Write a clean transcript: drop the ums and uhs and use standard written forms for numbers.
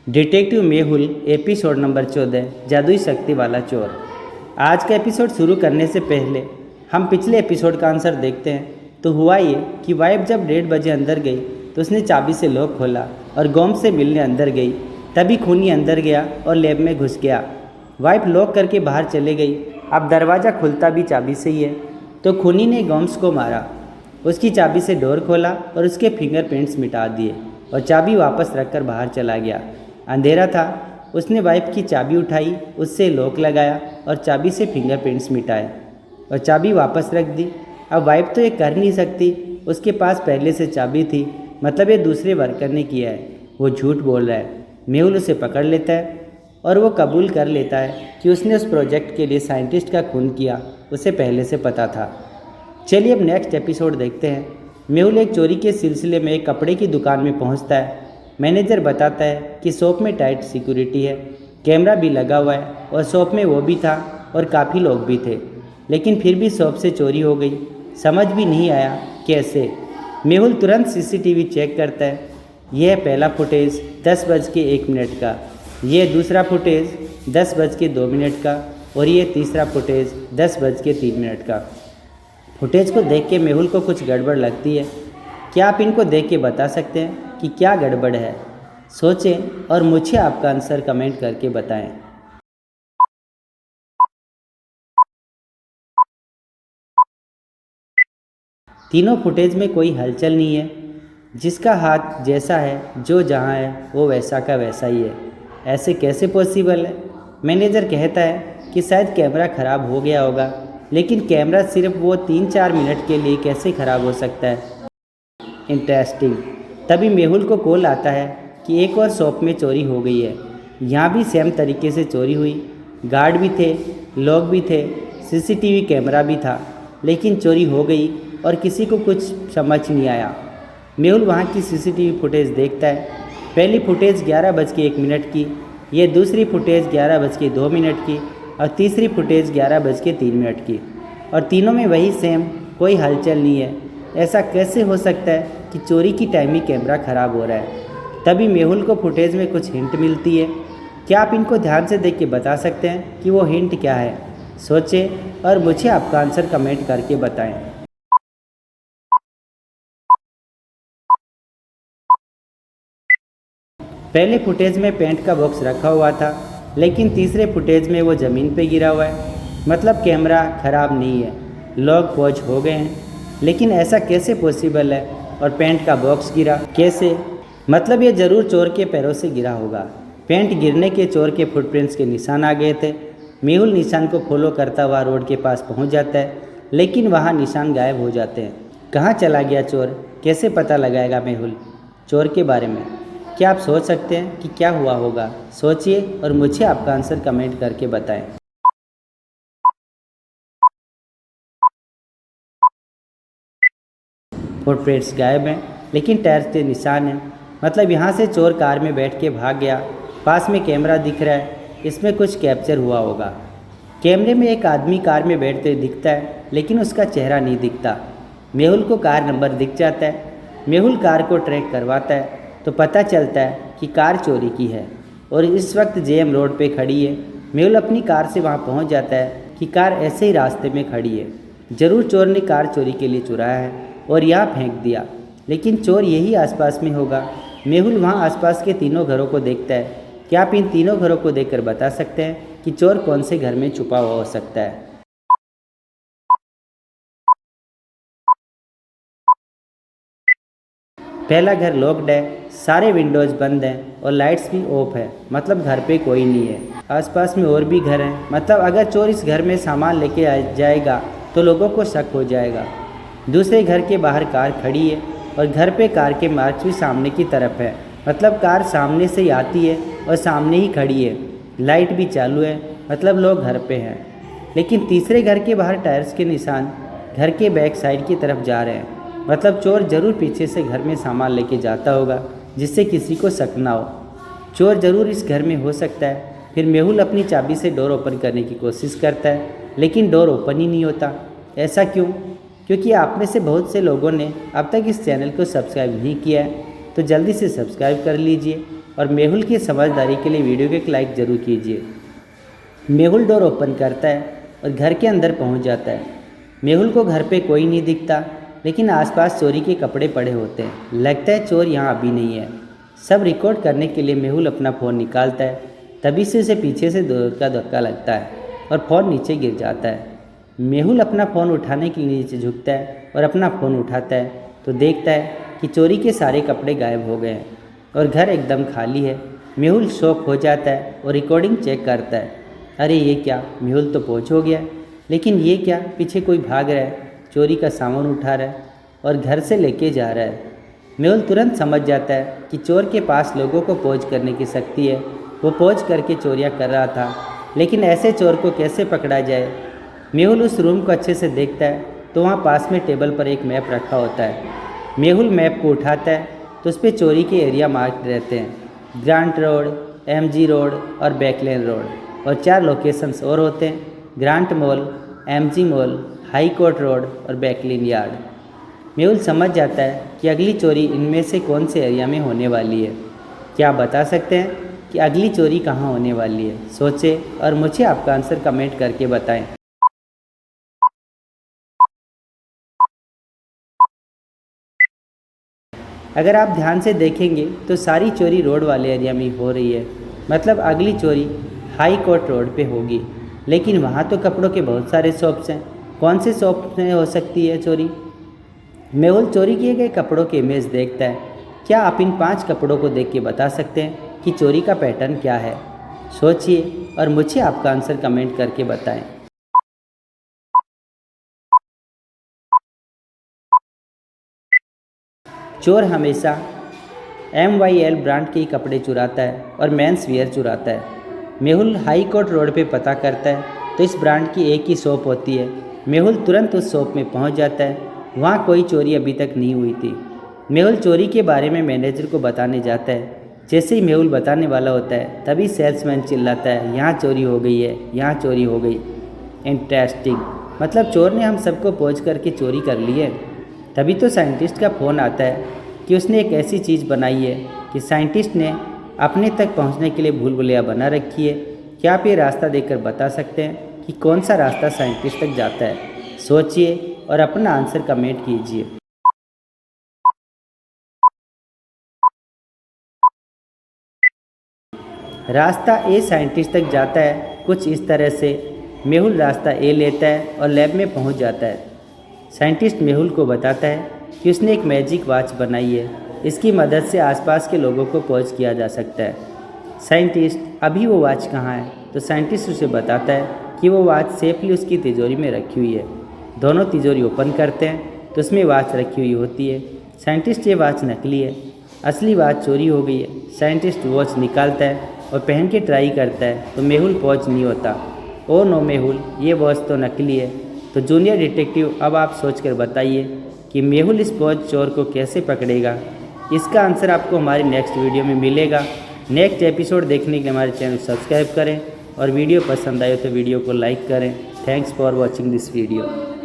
Detective Mehul episode number 14 जादुई शक्ति वाला चोर। आज का एपिसोड शुरू करने से पहले हम पिछले एपिसोड का आंसर देखते हैं। तो हुआ ये कि वाइफ जब 1:30 बजे अंदर गई तो उसने चाबी से लॉक खोला और गोम्स से मिलने अंदर गई। तभी खूनी अंदर गया और लैब में घुस गया। वाइफ लॉक करके बाहर चले गई। अब दरवाज़ा खुलता भी चाबी से ही है। तो खूनी ने गोम्स को मारा, उसकी चाबी से डोर खोला और उसके फिंगरप्रिंट्स मिटा दिए और चाबी वापस रखकर बाहर चला गया। अंधेरा था। उसने वाइफ की चाबी उठाई, उससे लॉक लगाया और चाबी से फिंगरप्रिंट्स मिटाए और चाबी वापस रख दी। अब वाइफ तो ये कर नहीं सकती, उसके पास पहले से चाबी थी, मतलब ये दूसरे वर्कर ने किया है। वो झूठ बोल रहा है। मेहुल उसे पकड़ लेता है और वो कबूल कर लेता है कि उसने उस प्रोजेक्ट के लिए साइंटिस्ट का खून किया, उसे पहले से पता था। चलिए अब नेक्स्ट एपिसोड देखते हैं। मेहुल एक चोरी के सिलसिले में एक कपड़े की दुकान में पहुंचता है। मैनेजर बताता है कि शॉप में टाइट सिक्योरिटी है, कैमरा भी लगा हुआ है और शॉप में वो भी था और काफ़ी लोग भी थे, लेकिन फिर भी शॉप से चोरी हो गई। समझ भी नहीं आया कैसे। मेहुल तुरंत सीसीटीवी चेक करता है। यह पहला फुटेज 10:01 का, यह दूसरा फुटेज 10:02 का और ये तीसरा फुटेज 10:03 का। फुटेज को देख के मेहुल को कुछ गड़बड़ लगती है। क्या आप इनको देख के बता सकते हैं कि क्या गड़बड़ है? सोचें और मुझे आपका आंसर कमेंट करके बताएं। तीनों फुटेज में कोई हलचल नहीं है। जिसका हाथ जैसा है, जो जहां है वो वैसा का वैसा ही है। ऐसे कैसे पॉसिबल है? मैनेजर कहता है कि शायद कैमरा ख़राब हो गया होगा, लेकिन कैमरा सिर्फ वो 3-4 मिनट के लिए कैसे ख़राब हो सकता है? इंटरेस्टिंग। तभी मेहुल को कॉल आता है कि एक और शॉप में चोरी हो गई है। यहाँ भी सेम तरीके से चोरी हुई। गार्ड भी थे, लोग भी थे, सीसीटीवी कैमरा भी था, लेकिन चोरी हो गई और किसी को कुछ समझ नहीं आया। मेहुल वहाँ की सीसीटीवी फुटेज देखता है। पहली फुटेज 11:01 की, ये दूसरी फुटेज 11:02 की और तीसरी फुटेज 11:03 की, और तीनों में वही सेम, कोई हलचल नहीं है। ऐसा कैसे हो सकता है कि चोरी की टाइम ही कैमरा ख़राब हो रहा है? तभी मेहुल को फुटेज में कुछ हिंट मिलती है। क्या आप इनको ध्यान से देख के बता सकते हैं कि वो हिंट क्या है? सोचें और मुझे आपका आंसर कमेंट करके बताएं। पहले फुटेज में पेंट का बॉक्स रखा हुआ था, लेकिन तीसरे फुटेज में वो ज़मीन पे गिरा हुआ है, मतलब कैमरा ख़राब नहीं है। लोग पॉज हो गए हैं, लेकिन ऐसा कैसे पॉसिबल है? और पेंट का बॉक्स गिरा कैसे? मतलब ये ज़रूर चोर के पैरों से गिरा होगा। पेंट गिरने के चोर के फुटप्रिंट्स के निशान आ गए थे। मेहुल निशान को फॉलो करता हुआ रोड के पास पहुंच जाता है, लेकिन वहां निशान गायब हो जाते हैं। कहाँ चला गया चोर? कैसे पता लगाएगा मेहुल चोर के बारे में? क्या आप सोच सकते हैं कि क्या हुआ होगा? सोचिए और मुझे आपका आंसर कमेंट करके बताएं। फुटप्रिंट्स गायब हैं, लेकिन टायर्स के निशान हैं। मतलब यहाँ से चोर कार में बैठ के भाग गया। पास में कैमरा दिख रहा है, इसमें कुछ कैप्चर हुआ होगा। कैमरे में एक आदमी कार में बैठते दिखता है, लेकिन उसका चेहरा नहीं दिखता। मेहुल को कार नंबर दिख जाता है। मेहुल कार को ट्रैक करवाता है तो पता चलता है कि कार चोरी की है और इस वक्त जेएम रोड पे खड़ी है। मेहुल अपनी कार से वहाँ पहुँच जाता है कि कार ऐसे ही रास्ते में खड़ी है। ज़रूर चोर ने कार चोरी के लिए चुराया है और यहाँ फेंक दिया, लेकिन चोर यही आसपास में होगा। मेहुल वहाँ आसपास के तीनों घरों को देखता है। क्या आप इन तीनों घरों को देखकर बता सकते हैं कि चोर कौन से घर में छुपा हुआ हो सकता है? पहला घर लॉक्ड है, सारे विंडोज बंद हैं और लाइट्स भी ऑफ है, मतलब घर पे कोई नहीं है। आसपास में और भी घर हैं, मतलब अगर चोर इस घर में सामान लेके आ जाएगा तो लोगों को शक हो जाएगा। दूसरे घर के बाहर कार खड़ी है और घर पे कार के मार्क्स भी सामने की तरफ है, मतलब कार सामने से आती है और सामने ही खड़ी है। लाइट भी चालू है, मतलब लोग घर पे हैं। लेकिन तीसरे घर के बाहर टायर्स के निशान घर के बैक साइड की तरफ जा रहे हैं, मतलब चोर ज़रूर पीछे से घर में सामान लेके जाता होगा, जिससे किसी को शक ना हो। चोर ज़रूर इस घर में हो सकता है। फिर मेहुल अपनी चाबी से डोर ओपन करने की कोशिश करता है, लेकिन डोर ओपन ही नहीं होता। ऐसा क्यों? क्योंकि आप में से बहुत से लोगों ने अब तक इस चैनल को सब्सक्राइब नहीं किया है, तो जल्दी से सब्सक्राइब कर लीजिए और मेहुल की समझदारी के लिए वीडियो को एक लाइक ज़रूर कीजिए। मेहुल डोर ओपन करता है और घर के अंदर पहुंच जाता है। मेहुल को घर पे कोई नहीं दिखता, लेकिन आसपास चोरी के कपड़े पड़े होते हैं। लगता है चोर यहाँ अभी नहीं है। सब रिकॉर्ड करने के लिए मेहुल अपना फ़ोन निकालता है। तभी से उसे पीछे से जोर का धक्का लगता है और फ़ोन नीचे गिर जाता है। मेहुल अपना फ़ोन उठाने के लिए नीचे झुकता है और अपना फ़ोन उठाता है तो देखता है कि चोरी के सारे कपड़े गायब हो गए हैं और घर एकदम खाली है। मेहुल शॉक हो जाता है और रिकॉर्डिंग चेक करता है। अरे ये क्या, मेहुल तो पहुँच हो गया, लेकिन ये क्या, पीछे कोई भाग रहा है, चोरी का सामान उठा रहा है और घर से लेके जा रहा है। मेहुल तुरंत समझ जाता है कि चोर के पास लोगों को पहुँच करने की शक्ति है। वो पहुँच करके चोरियाँ कर रहा था, लेकिन ऐसे चोर को कैसे पकड़ा जाए। मेहुल उस रूम को अच्छे से देखता है तो वहाँ पास में टेबल पर एक मैप रखा होता है। मेहुल मैप को उठाता है तो उस पर चोरी के एरिया मार्क रहते हैं, ग्रांट रोड, एमजी रोड और बैकलेन रोड। और 4 लोकेशंस और होते हैं, grant mall, MG mall, high court road और बैकलेन यार्ड। मेहुल समझ जाता है कि अगली चोरी इनमें से कौन से एरिया में होने वाली है। क्या आप बता सकते हैं कि अगली चोरी कहाँ होने वाली है? सोचें और मुझे आपका आंसर कमेंट करके बताएं। अगर आप ध्यान से देखेंगे तो सारी चोरी रोड वाले एरिया में हो रही है, मतलब अगली चोरी हाई कोर्ट रोड पे होगी। लेकिन वहाँ तो कपड़ों के बहुत सारे शॉप्स हैं, कौन से शॉप में हो सकती है चोरी? मेहुल चोरी किए गए कपड़ों की इमेज देखता है। क्या आप इन 5 कपड़ों को देख के बता सकते हैं कि चोरी का पैटर्न क्या है? सोचिए और मुझे आपका आंसर कमेंट करके बताएं। चोर हमेशा MYL ब्रांड के ही कपड़े चुराता है और मेंस वियर चुराता है। मेहुल हाई कोर्ट रोड पे पता करता है तो इस ब्रांड की एक ही शॉप होती है। मेहुल तुरंत उस शॉप में पहुंच जाता है। वहां कोई चोरी अभी तक नहीं हुई थी। मेहुल चोरी के बारे में मैनेजर को बताने जाता है। जैसे ही मेहुल बताने वाला होता है तभी सेल्समैन चिल्लाता है, यहाँ चोरी हो गई है, यहाँ चोरी हो गई। इंटरेस्टिंग, मतलब चोर ने हम सबको पहुँच करके चोरी कर ली है। तभी तो साइंटिस्ट का फ़ोन आता है कि उसने एक ऐसी चीज़ बनाई है कि साइंटिस्ट ने अपने तक पहुंचने के लिए भूल भुलैया बना रखी है। क्या आप ये रास्ता देखकर बता सकते हैं कि कौन सा रास्ता साइंटिस्ट तक जाता है? सोचिए और अपना आंसर कमेंट कीजिए। रास्ता ए साइंटिस्ट तक जाता है कुछ इस तरह से। मेहुल रास्ता ए लेता है और लैब में पहुंच जाता है। साइंटिस्ट मेहुल को बताता है कि उसने एक मैजिक वॉच बनाई है। इसकी मदद से आसपास के लोगों को पहुंच किया जा सकता है। साइंटिस्ट, अभी वो वॉच कहाँ है? तो साइंटिस्ट उसे बताता है कि वो वॉच सेफली उसकी तिजोरी में रखी हुई है। दोनों तिजोरी ओपन करते हैं तो उसमें वॉच रखी हुई होती है। साइंटिस्ट, ये वॉच नकली है, असली वॉच चोरी हो गई है। साइंटिस्ट वॉच निकालता है और पहन के ट्राई करता है तो मेहुल पहुंच नहीं होता। ओ नो मेहुल, ये वॉच तो नकली है। तो जूनियर डिटेक्टिव, अब आप सोचकर बताइए कि मेहुल इस वॉच चोर को कैसे पकड़ेगा? इसका आंसर आपको हमारे नेक्स्ट वीडियो में मिलेगा। नेक्स्ट एपिसोड देखने के लिए हमारे चैनल सब्सक्राइब करें और वीडियो पसंद आए तो वीडियो को लाइक करें। Thanks for watching this video.